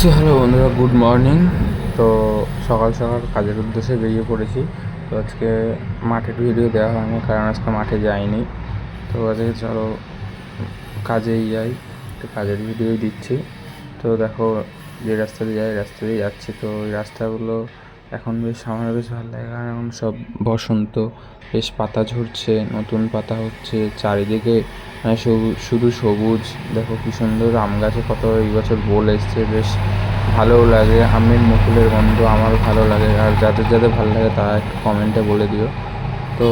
So hello বন্ধুরা, good morning. তো সকাল সকাল কাজের উদ্দেশ্যে বেরিয়ে পড়েছি। তো আজকে মাঠের ভিডিও দেওয়া হয়নি, কারণ আজকে মাঠে যাইনি। তো আজকে চলো কাজেই যাই, তো কাজের ভিডিওই দিচ্ছি। তো দেখো, যে রাস্তা দিয়ে যাই রাস্তা দিয়ে যাচ্ছি। তো ওই রাস্তাগুলো এখন আমার বেশ ভালো লাগে, কারণ এখন সব বসন্ত, বেশ পাতা ঝরছে, নতুন পাতা হচ্ছে চারিদিকে, মানে শুধু সবুজ। দেখো কি সুন্দর আম গাছে কত এই বছর বোল এসছে, বেশ ভালোও লাগে। আমের মুকুলের গন্ধ আমার ভালো লাগে, আর যাদের যাদের ভালো লাগে তারা একটু কমেন্টে বলে দিও। তো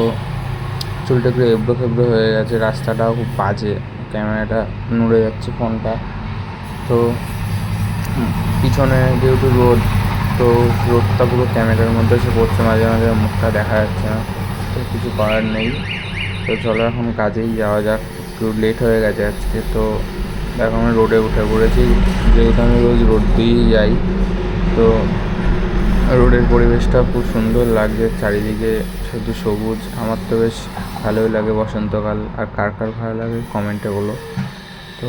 চুলটা একটু এবড়ো খেবড়ো হয়ে গেছে, রাস্তাটাও খুব বাজে, ক্যামেরাটা নড়ে যাচ্ছে ফোনটা। তো পিছনে যেহেতু রোদ, তো রোদটা পুরো ক্যামেরার মধ্যে এসে পড়ছে, মাঝে মাঝে মুখটা দেখা যাচ্ছে না। তো কিছু করার নেই। তো চলো এখন কাজেই যাওয়া যাক, একটু লেট হয়ে গেছে আজকে। তো দেখো আমি রোডে উঠে পড়েছি, যেহেতু আমি রোজ রোড দিয়েই যাই। তো রোডের পরিবেশটা খুব সুন্দর লাগছে, চারিদিকে শুধু সবুজ। আমার তো বেশ ভালোই লাগে বসন্তকাল। আর কার কার ভালো লাগে কমেন্টে বলো। তো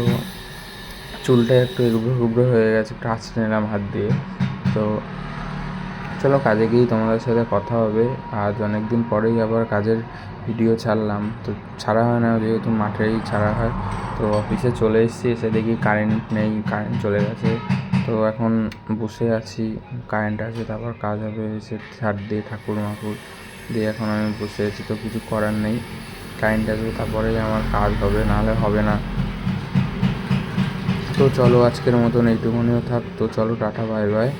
চুলটা একটু এবড়ো খেবড়ো হয়ে গেছে, একটু আঁচড়ে নিলাম হাত দিয়ে। তো চলো কাজে গিয়েই তোমাদের সাথে কথা হবে। আজ অনেক দিন পরেই আবার কাজের ভিডিও ছাড়লাম, তো ছাড়া হয় না, যেহেতু মাঠেই ছাড়া হয়। তো অফিসে চলে এসেছি, এসে দেখি কারেন্ট নেই, কারেন্ট চলে গেছে। তো এখন বসে আছি, কারেন্ট আছে তারপর কাজ হবে, এসে ছাড় দিয়ে ঠাকুর মাকুর দিয়ে এখন আমি বসে আছি। তো কিছু করার নেই, কারেন্ট আসবে তারপরেই আমার কাজ হবে, নাহলে হবে না। তো চলো আজকের মতন এইটুকুনিও থাক। তো চলো টাটা, বাই বাই।